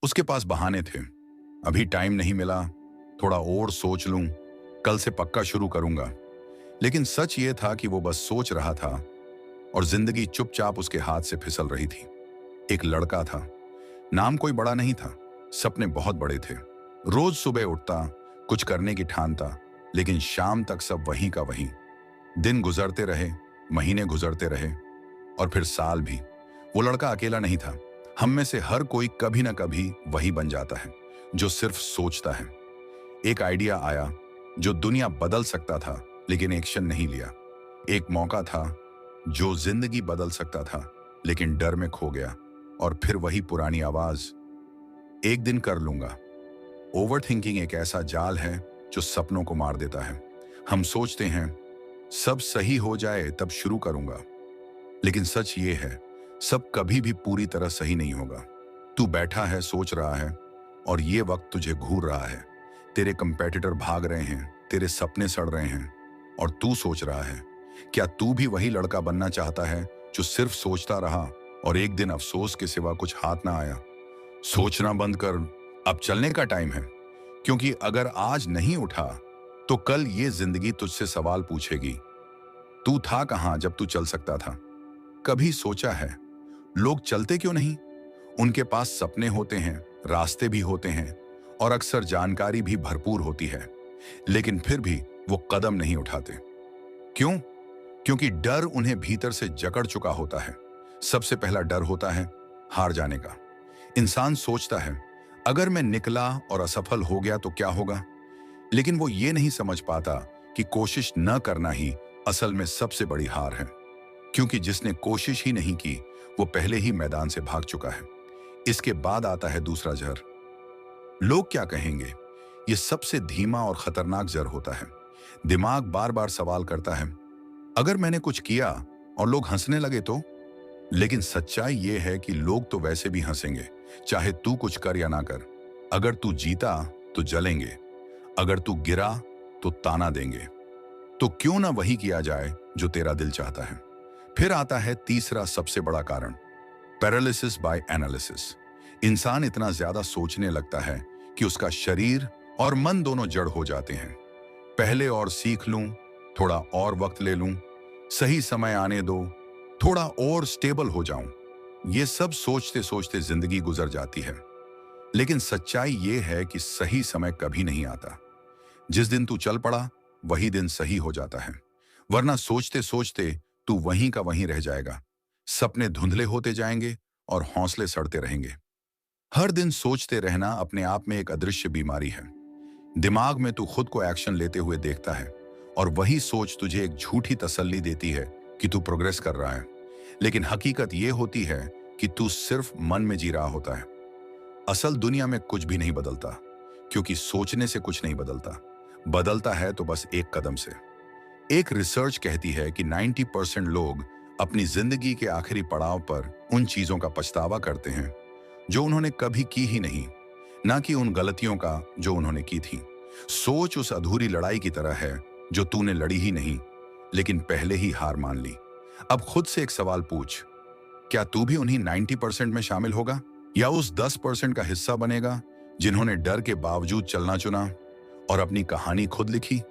उसके पास बहाने थे। अभी टाइम नहीं मिला, थोड़ा और सोच लूं, कल से पक्का शुरू करूंगा। लेकिन सच ये था कि वो बस सोच रहा था और जिंदगी चुपचाप उसके हाथ से फिसल रही थी। एक लड़का था, नाम कोई बड़ा नहीं था, सपने बहुत बड़े थे। रोज सुबह उठता, कुछ करने की ठानता, लेकिन शाम तक सब वहीं का वहीं। दिन गुजरते रहे, महीने गुजरते रहे, और फिर साल भी। वो लड़का अकेला नहीं था। हम में से हर कोई कभी ना कभी वही बन जाता है जो सिर्फ सोचता है। एक आइडिया आया जो दुनिया बदल सकता था, लेकिन एक्शन नहीं लिया। एक मौका था जो जिंदगी बदल सकता था, लेकिन डर में खो गया। और फिर वही पुरानी आवाज, एक दिन कर लूंगा। ओवर थिंकिंग एक ऐसा जाल है जो सपनों को मार देता है। हम सोचते हैं सब सही हो जाए तब शुरू करूंगा, लेकिन सच ये है, सब कभी भी पूरी तरह सही नहीं होगा। तू बैठा है, सोच रहा है, और ये वक्त तुझे घूर रहा है। तेरे कंपेटिटर भाग रहे हैं, तेरे सपने सड़ रहे हैं, और तू सोच रहा है, क्या तू भी वही लड़का बनना चाहता है जो सिर्फ सोचता रहा और एक दिन अफसोस के सिवा कुछ हाथ ना आया? सोचना बंद कर, अब चलने का टाइम है। क्योंकि अगर आज नहीं उठा तो कल ये जिंदगी तुझसे सवाल पूछेगी। तू था कहां जब तू चल सकता था? कभी सोचा है लोग चलते क्यों नहीं? उनके पास सपने होते हैं, रास्ते भी होते हैं, और अक्सर जानकारी भी भरपूर होती है, लेकिन फिर भी वो कदम नहीं उठाते। क्यों? क्योंकि डर उन्हें भीतर से जकड़ चुका होता है। सबसे पहला डर होता है हार जाने का। इंसान सोचता है अगर मैं निकला और असफल हो गया तो क्या होगा, लेकिन वो ये नहीं समझ पाता कि कोशिश न करना ही असल में सबसे बड़ी हार है। क्योंकि जिसने कोशिश ही नहीं की वो पहले ही मैदान से भाग चुका है। इसके बाद आता है दूसरा जहर, लोग क्या कहेंगे। ये सबसे धीमा और खतरनाक जहर होता है। दिमाग बार बार सवाल करता है, अगर मैंने कुछ किया और लोग हंसने लगे तो? लेकिन सच्चाई ये है कि लोग तो वैसे भी हंसेंगे, चाहे तू कुछ कर या ना कर। अगर तू जीता तो जलेंगे, अगर तू गिरा तो ताना देंगे। तो क्यों ना वही किया जाए जो तेरा दिल चाहता है। फिर आता है तीसरा सबसे बड़ा कारण, पैरालिसिस बाय एनालिसिस। इंसान इतना ज्यादा सोचने लगता है कि उसका शरीर और मन दोनों जड़ हो जाते हैं। पहले और सीख लूं, थोड़ा और वक्त ले लूं, सही समय आने दो, थोड़ा और स्टेबल हो जाऊं। ये सब सोचते सोचते जिंदगी गुजर जाती है। लेकिन सच्चाई ये है कि सही समय कभी नहीं आता। जिस दिन तू चल पड़ा वही दिन सही हो जाता है, वरना सोचते सोचते तू वहीं का वहीं रह जाएगा। सपने धुंधले होते जाएंगे और हौसले सड़ते रहेंगे। हर दिन सोचते रहना अपने आप में एक अदृश्य बीमारी है। दिमाग में तू खुद को एक्शन लेते हुए देखता है, और वही सोच तुझे एक झूठी तसल्ली देती है कि तू प्रोग्रेस कर रहा है। लेकिन हकीकत यह होती है कि तू सिर्फ मन में जी रहा होता है। असल दुनिया में कुछ भी नहीं बदलता, क्योंकि सोचने से कुछ नहीं बदलता। बदलता है तो बस एक कदम से। एक रिसर्च कहती है कि 90% लोग अपनी जिंदगी के आखिरी पड़ाव पर उन चीजों का पछतावा करते हैं जो उन्होंने कभी की ही नहीं, ना कि उन गलतियों का जो उन्होंने की थी। सोच उस अधूरी लड़ाई की तरह है जो तूने लड़ी ही नहीं, लेकिन पहले ही हार मान ली। अब खुद से एक सवाल पूछ, क्या तू भी उन्हीं 90% में शामिल होगा, या उस 10% का हिस्सा बनेगा जिन्होंने डर के बावजूद चलना चुना और अपनी कहानी खुद लिखी?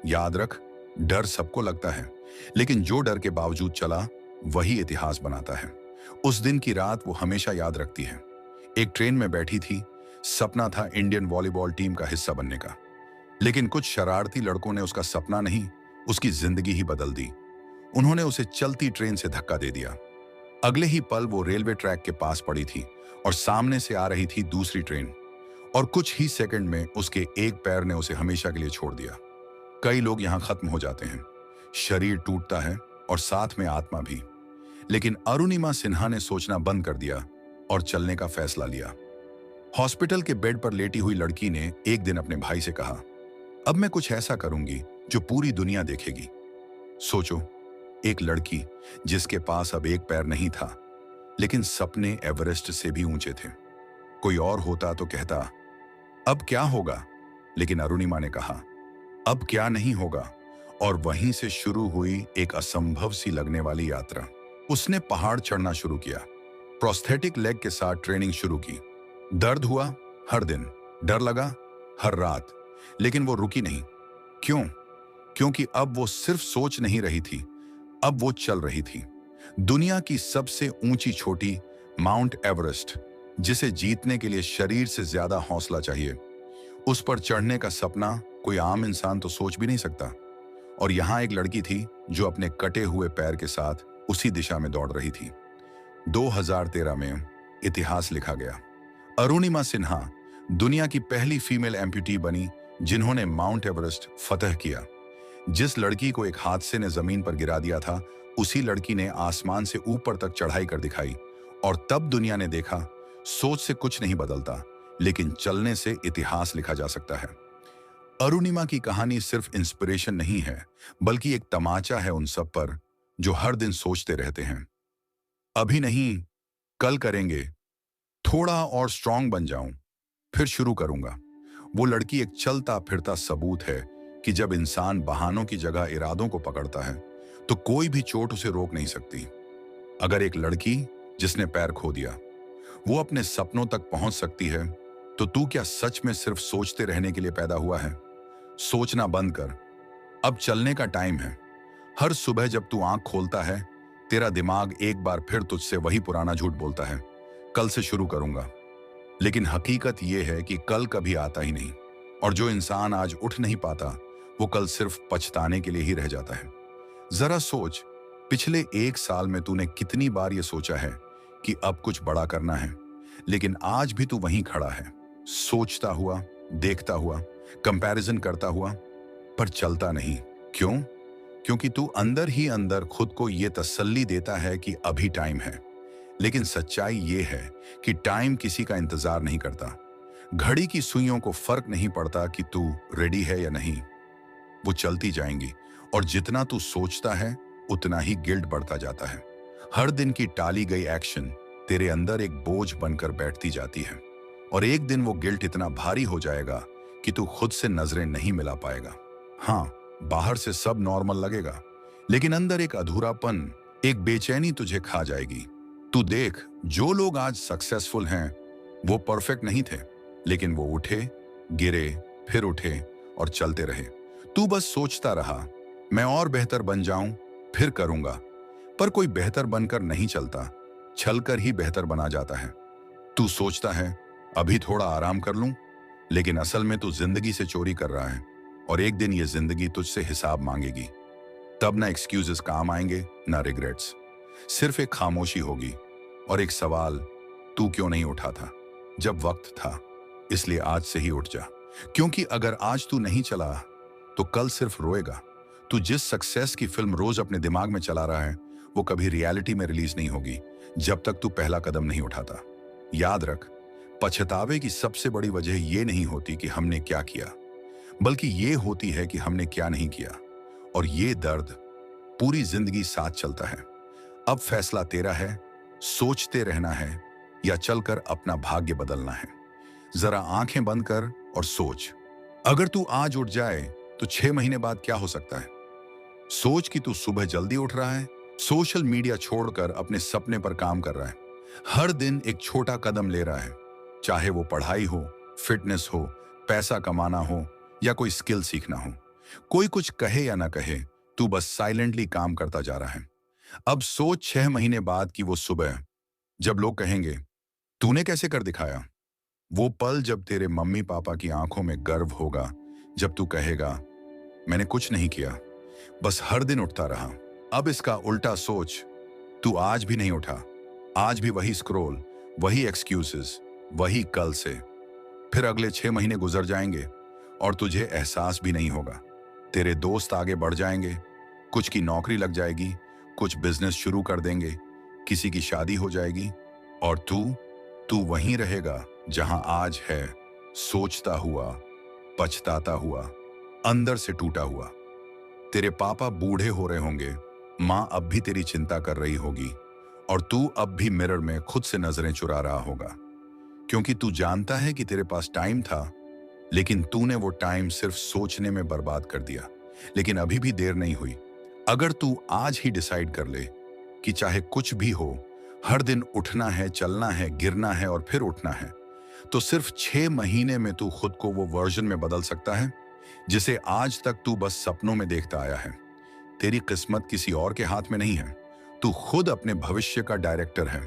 याद रख, डर सबको लगता है, लेकिन जो डर के बावजूद चला वही इतिहास बनाता है। उस दिन की रात वो हमेशा याद रखती है। एक ट्रेन में बैठी थी, सपना था इंडियन वॉलीबॉल टीम का हिस्सा बनने का, लेकिन कुछ शरारती लड़कों ने उसका सपना नहीं, उसकी जिंदगी ही बदल दी। उन्होंने उसे चलती ट्रेन से धक्का दे दिया। अगले ही पल वो रेलवे ट्रैक के पास पड़ी थी और सामने से आ रही थी दूसरी ट्रेन, और कुछ ही सेकंड में उसके एक पैर ने उसे हमेशा के लिए छोड़ दिया। कई लोग यहां खत्म हो जाते हैं, शरीर टूटता है और साथ में आत्मा भी। लेकिन अरुणिमा सिन्हा ने सोचना बंद कर दिया और चलने का फैसला लिया। हॉस्पिटल के बेड पर लेटी हुई लड़की ने एक दिन अपने भाई से कहा, अब मैं कुछ ऐसा करूंगी जो पूरी दुनिया देखेगी। सोचो, एक लड़की जिसके पास अब एक पैर नहीं था, लेकिन सपने एवरेस्ट से भी ऊंचे थे। कोई और होता तो कहता, अब क्या होगा, लेकिन अरुणिमा ने कहा, अब क्या नहीं होगा। और वहीं से शुरू हुई एक असंभव सी लगने वाली यात्रा। उसने पहाड़ चढ़ना शुरू किया, प्रोस्थेटिक लेग के साथ ट्रेनिंग शुरू की, दर्द हुआ हर दिन, डर लगा हर रात, लेकिन वो रुकी नहीं। क्यों? क्योंकि अब वो सिर्फ सोच नहीं रही थी, अब वो चल रही थी। दुनिया की सबसे ऊंची चोटी, माउंट एवरेस्ट, जिसे जीतने के लिए शरीर से ज्यादा हौसला चाहिए, उस पर चढ़ने का सपना कोई आम इंसान तो सोच भी नहीं सकता। और यहां एक लड़की थी जो अपने कटे हुए पैर के साथ उसी दिशा में दौड़ रही थी। 2013 में इतिहास लिखा गया। अरुणिमा सिन्हा दुनिया की पहली फीमेल एम्प्यूटी बनी जिन्होंने माउंट एवरेस्ट फतह किया। जिस लड़की को एक हादसे ने जमीन पर गिरा दिया था, उसी लड़की ने आसमान से ऊपर तक चढ़ाई कर दिखाई। और तब दुनिया ने देखा, सोच से कुछ नहीं बदलता, लेकिन चलने से इतिहास लिखा जा सकता है। अरुणिमा की कहानी सिर्फ इंस्पिरेशन नहीं है, बल्कि एक तमाचा है उन सब पर जो हर दिन सोचते रहते हैं, अभी नहीं, कल करेंगे, थोड़ा और स्ट्रांग बन जाऊं, फिर शुरू करूंगा। वो लड़की एक चलता फिरता सबूत है कि जब इंसान बहानों की जगह इरादों को पकड़ता है, तो कोई भी चोट उसे रोक नहीं सकती। अगर एक लड़की जिसने पैर खो दिया, वो अपने सपनों तक पहुंच सकती है, तो तू क्या सच में सिर्फ सोचते रहने के लिए पैदा हुआ है? सोचना बंद कर, अब चलने का टाइम है। हर सुबह जब तू आंख खोलता है, तेरा दिमाग एक बार फिर तुझसे वही पुराना झूठ बोलता है, कल से शुरू करूंगा। लेकिन हकीकत यह है कि कल कभी आता ही नहीं, और जो इंसान आज उठ नहीं पाता, वो कल सिर्फ पछताने के लिए ही रह जाता है। जरा सोच, पिछले 1 साल में तूने कितनी बार ये सोचा है कि अब कुछ बड़ा करना है, लेकिन आज भी तू वहीं खड़ा है, सोचता हुआ, देखता हुआ, कंपैरिजन करता हुआ, पर चलता नहीं। क्यों? क्योंकि तू अंदर ही अंदर खुद को ये तसल्ली देता है कि अभी टाइम है। लेकिन सच्चाई ये है कि टाइम किसी का इंतजार नहीं करता। घड़ी की सुइयों को फर्क नहीं पड़ता कि तू रेडी है या नहीं, वो चलती जाएंगी। और जितना तू सोचता है, उतना ही गिल्ट बढ़ता जाता है। हर दिन की टाली गई एक्शन तेरे अंदर एक बोझ बनकर बैठती जाती है, और एक दिन वो गिल्ट इतना भारी हो जाएगा कि तू खुद से नजरें नहीं मिला पाएगा। हाँ, बाहर से सब नॉर्मल लगेगा, लेकिन अंदर एक अधूरापन, एक बेचैनी तुझे खा जाएगी। तू देख, जो लोग आज सक्सेसफुल हैं, वो परफेक्ट नहीं थे, लेकिन वो उठे, गिरे, फिर उठे और चलते रहे। तू बस सोचता रहा, मैं और बेहतर बन जाऊं, फिर करूंगा। पर कोई बेहतर बनकर नहीं चलता, चलकर ही बेहतर बना जाता है। तू सोचता है, अभी थोड़ा आराम कर लूं, लेकिन असल में तू जिंदगी से चोरी कर रहा है, और एक दिन ये जिंदगी तुझसे हिसाब मांगेगी। तब ना एक्सक्यूजेस काम आएंगे, ना रिग्रेट्स, सिर्फ एक खामोशी होगी और एक सवाल, तू क्यों नहीं उठा था जब वक्त था? इसलिए आज से ही उठ जा, क्योंकि अगर आज तू नहीं चला, तो कल सिर्फ रोएगा। तू जिस सक्सेस की फिल्म रोज अपने दिमाग में चला रहा है, वो कभी रियलिटी में रिलीज नहीं होगी जब तक तू पहला कदम नहीं उठाता। याद रख, पछतावे की सबसे बड़ी वजह ये नहीं होती कि हमने क्या किया, बल्कि ये होती है कि हमने क्या नहीं किया। और ये दर्द पूरी जिंदगी साथ चलता है। अब फैसला तेरा है, सोचते रहना है या चलकर अपना भाग्य बदलना है। जरा आंखें बंद कर और सोच, अगर तू आज उठ जाए तो 6 महीने बाद क्या हो सकता है? सोच कि तू सुबह जल्दी उठ रहा है, सोशल मीडिया छोड़कर अपने सपने पर काम कर रहा है, हर दिन एक छोटा कदम ले रहा है, चाहे वो पढ़ाई हो, फिटनेस हो, पैसा कमाना हो या कोई स्किल सीखना हो। कोई कुछ कहे या ना कहे, तू बस साइलेंटली काम करता जा रहा है। अब सोच 6 महीने बाद की वो सुबह, जब लोग कहेंगे, तूने कैसे कर दिखाया? वो पल जब तेरे मम्मी पापा की आंखों में गर्व होगा, जब तू कहेगा, मैंने कुछ नहीं किया, बस हर दिन उठता रहा। अब इसका उल्टा सोच, तू आज भी नहीं उठा, आज भी वही स्क्रोल, वही एक्सक्यूजेस, वही कल से। फिर अगले 6 महीने गुजर जाएंगे और तुझे एहसास भी नहीं होगा। तेरे दोस्त आगे बढ़ जाएंगे, कुछ की नौकरी लग जाएगी, कुछ बिजनेस शुरू कर देंगे, किसी की शादी हो जाएगी, और तू वहीं रहेगा जहां आज है, सोचता हुआ, पछताता हुआ, अंदर से टूटा हुआ। तेरे पापा बूढ़े हो रहे होंगे, माँ अब भी तेरी चिंता कर रही होगी, और तू अब भी मिरर में खुद से नजरें चुरा रहा होगा, क्योंकि तू जानता है कि तेरे पास टाइम था, लेकिन तूने वो टाइम सिर्फ सोचने में बर्बाद कर दिया। लेकिन अभी भी देर नहीं हुई। अगर तू आज ही डिसाइड कर ले कि चाहे कुछ भी हो, हर दिन उठना है, चलना है, गिरना है और फिर उठना है, तो सिर्फ 6 महीने में तू खुद को वो वर्जन में बदल सकता है जिसे आज तक तू बस सपनों में देखता आया है। तेरी किस्मत किसी और के हाथ में नहीं है। तू खुद अपने भविष्य का डायरेक्टर है।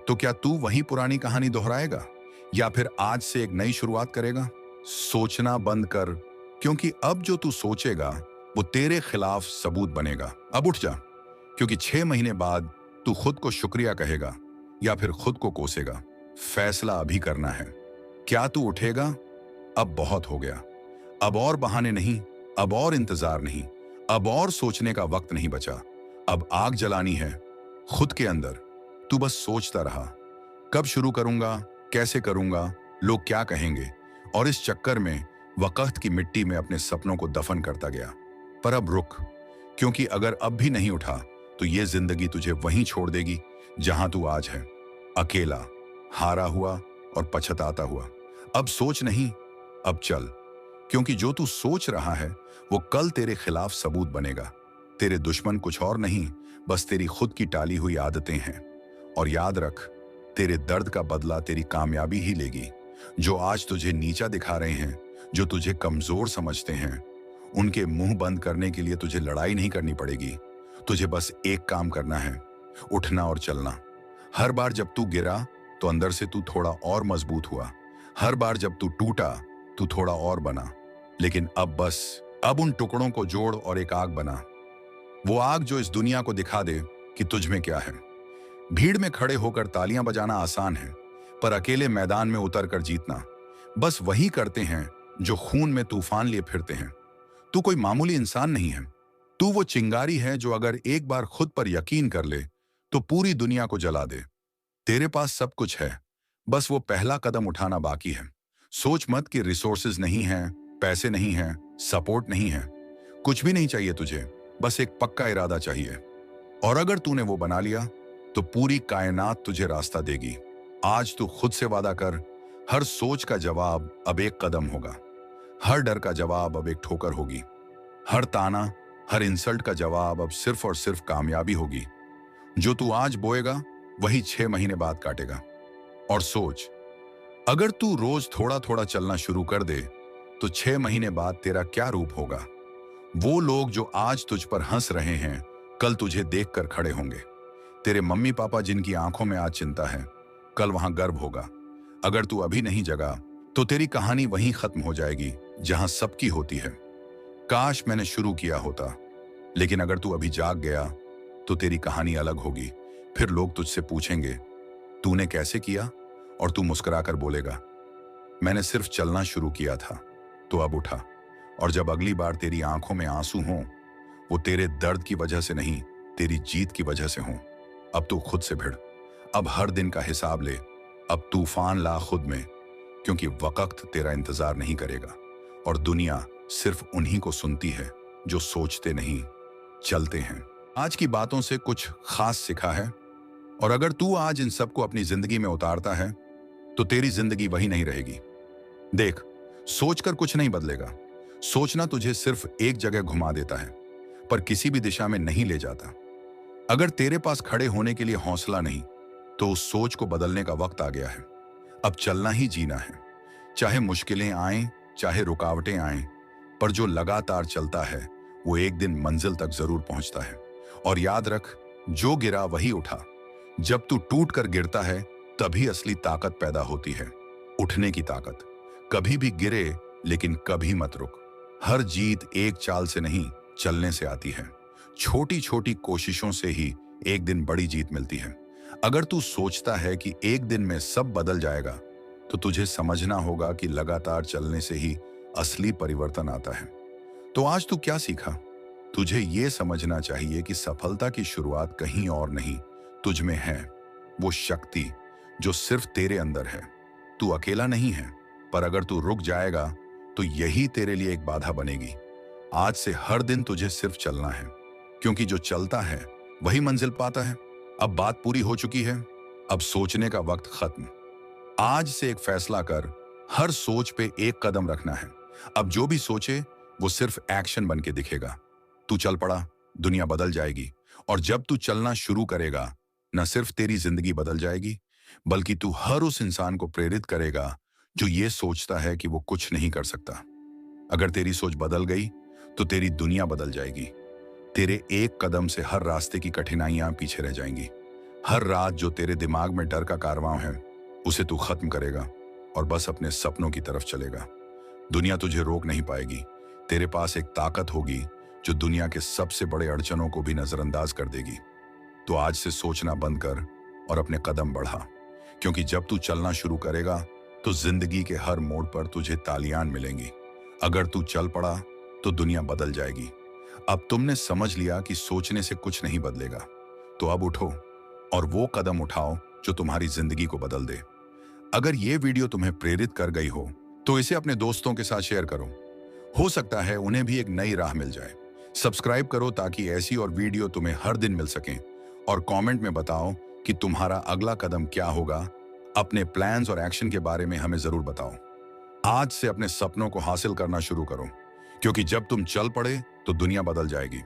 तो क्या तू वही पुरानी कहानी दोहराएगा या फिर आज से एक नई शुरुआत करेगा? सोचना बंद कर, क्योंकि अब जो तू सोचेगा वो तेरे खिलाफ सबूत बनेगा। अब उठ जा, क्योंकि 6 महीने बाद तू खुद को शुक्रिया कहेगा या फिर खुद को कोसेगा। फैसला अभी करना है। क्या तू उठेगा? अब बहुत हो गया। अब और बहाने नहीं, अब और इंतजार नहीं, अब और सोचने का वक्त नहीं बचा। अब आग जलानी है खुद के अंदर। तू बस सोचता रहा, कब शुरू करूंगा, कैसे करूंगा, लोग क्या कहेंगे, और इस चक्कर में वक्त की मिट्टी में अपने सपनों को दफन करता गया। पर अब रुक, क्योंकि अगर अब भी नहीं उठा तो ये जिंदगी तुझे वहीं छोड़ देगी जहां तू आज है, अकेला, हारा हुआ और पछताता हुआ। अब सोच नहीं, अब चल, क्योंकि जो तू सोच रहा है वो कल तेरे खिलाफ सबूत बनेगा। तेरे दुश्मन कुछ और नहीं, बस तेरी खुद की टाली हुई आदतें हैं। और याद रख, तेरे दर्द का बदला तेरी कामयाबी ही लेगी। जो आज तुझे नीचा दिखा रहे हैं, जो तुझे कमजोर समझते हैं, उनके मुंह बंद करने के लिए तुझे लड़ाई नहीं करनी पड़ेगी। तुझे बस एक काम करना है, उठना और चलना। हर बार जब तू गिरा तो अंदर से तू थोड़ा और मजबूत हुआ। हर बार जब तू टूटा तू थोड़ा और बना। लेकिन अब बस, अब उन टुकड़ों को जोड़ और एक आग बना। वो आग जो इस दुनिया को दिखा दे कि तुझ में क्या है। भीड़ में खड़े होकर तालियां बजाना आसान है, पर अकेले मैदान में उतर कर जीतना बस वही करते हैं जो खून में तूफान लिए फिरते हैं। तू कोई मामूली इंसान नहीं है। तू वो चिंगारी है जो अगर एक बार खुद पर यकीन कर ले तो पूरी दुनिया को जला दे। तेरे पास सब कुछ है, बस वो पहला कदम उठाना बाकी है। सोच मत कि रिसोर्सेज नहीं है, पैसे नहीं है, सपोर्ट नहीं है। कुछ भी नहीं चाहिए तुझे, बस एक पक्का इरादा चाहिए। और अगर तूने वो बना लिया तो पूरी कायनात तुझे रास्ता देगी। आज तू खुद से वादा कर, हर सोच का जवाब अब एक कदम होगा। हर डर का जवाब अब एक ठोकर होगी। हर ताना, हर इंसल्ट का जवाब अब सिर्फ और सिर्फ कामयाबी होगी। जो तू आज बोएगा वही 6 महीने बाद काटेगा। और सोच, अगर तू रोज थोड़ा थोड़ा चलना शुरू कर दे तो 6 महीने बाद तेरा क्या रूप होगा। वो लोग जो आज तुझ पर हंस रहे हैं कल तुझे देखकर खड़े होंगे। तेरे मम्मी पापा जिनकी आंखों में आज चिंता है, कल वहां गर्व होगा। अगर तू अभी नहीं जगा तो तेरी कहानी वहीं खत्म हो जाएगी जहां सबकी होती है। काश मैंने शुरू किया होता, लेकिन अगर तू अभी जाग गया तो तेरी कहानी अलग होगी। फिर लोग तुझसे पूछेंगे, तूने कैसे किया? और तू मुस्कुराकर बोलेगा, मैंने सिर्फ चलना शुरू किया था, तो अब उठा। और जब अगली बार तेरी आंखों में आंसू हों, वो तेरे दर्द की वजह से नहीं, तेरी जीत की वजह से हों। अब तू खुद से भिड़। अब हर दिन का हिसाब ले। अब तूफान ला खुद में, क्योंकि वक्त तेरा इंतजार नहीं करेगा। और दुनिया सिर्फ उन्हीं को सुनती है जो सोचते नहीं, चलते हैं। आज की बातों से कुछ खास सीखा है, और अगर तू आज इन सबको अपनी जिंदगी में उतारता है तो तेरी जिंदगी वही नहीं रहेगी। देख, सोचकर कुछ नहीं बदलेगा। सोचना तुझे सिर्फ एक जगह घुमा देता है, पर किसी भी दिशा में नहीं ले जाता। अगर तेरे पास खड़े होने के लिए हौसला नहीं, तो उस सोच को बदलने का वक्त आ गया है। अब चलना ही जीना है, चाहे मुश्किलें आएं, चाहे रुकावटें आएं, पर जो लगातार चलता है वो एक दिन मंजिल तक जरूर पहुंचता है। और याद रख, जो गिरा वही उठा। जब तू टूट कर गिरता है तभी असली ताकत पैदा होती है, उठने की ताकत। कभी भी गिरे, लेकिन कभी मत रुक। हर जीत एक चाल से नहीं, चलने से आती है। छोटी छोटी कोशिशों से ही एक दिन बड़ी जीत मिलती है। अगर तू सोचता है कि एक दिन में सब बदल जाएगा, तो तुझे समझना होगा कि लगातार चलने से ही असली परिवर्तन आता है। तो आज तू क्या सीखा? तुझे ये समझना चाहिए कि सफलता की शुरुआत कहीं और नहीं, तुझ में है। वो शक्ति जो सिर्फ तेरे अंदर है। तू अकेला नहीं है, पर अगर तू रुक जाएगा तो यही तेरे लिए एक बाधा बनेगी। आज से हर दिन तुझे सिर्फ चलना है, क्योंकि जो चलता है वही मंजिल पाता है। अब बात पूरी हो चुकी है, अब सोचने का वक्त खत्म। आज से एक फैसला कर, हर सोच पे एक कदम रखना है। अब जो भी सोचे वो सिर्फ एक्शन बन के दिखेगा। तू चल पड़ा, दुनिया बदल जाएगी। और जब तू चलना शुरू करेगा, न सिर्फ तेरी जिंदगी बदल जाएगी, बल्कि तू हर उस इंसान को प्रेरित करेगा जो ये सोचता है कि वो कुछ नहीं कर सकता। अगर तेरी सोच बदल गई तो तेरी दुनिया बदल जाएगी। तेरे एक कदम से हर रास्ते की कठिनाइयां पीछे रह जाएंगी। हर रात जो तेरे दिमाग में डर का कारवां है उसे तू खत्म करेगा और बस अपने सपनों की तरफ चलेगा। दुनिया तुझे रोक नहीं पाएगी। तेरे पास एक ताकत होगी जो दुनिया के सबसे बड़े अड़चनों को भी नजरअंदाज कर देगी। तो आज से सोचना बंद कर और अपने कदम बढ़ा, क्योंकि जब तू चलना शुरू करेगा तो जिंदगी के हर मोड़ पर तुझे तालियां मिलेंगी। अगर तू चल पड़ा तो दुनिया बदल जाएगी। अब तुमने समझ लिया कि सोचने से कुछ नहीं बदलेगा, तो अब उठो और वो कदम उठाओ जो तुम्हारी जिंदगी को बदल दे। अगर ये वीडियो तुम्हें प्रेरित कर गई हो तो इसे अपने दोस्तों के साथ शेयर करो। हो सकता है उन्हें भी एक नई राह मिल जाए। सब्सक्राइब करो ताकि ऐसी और वीडियो तुम्हें हर दिन मिल सकें। और कमेंट में बताओ कि तुम्हारा अगला कदम क्या होगा। अपने प्लान्स और एक्शन के बारे में हमें जरूर बताओ। आज से अपने सपनों को हासिल करना शुरू करो, क्योंकि जब तुम चल पड़े तो दुनिया बदल जाएगी।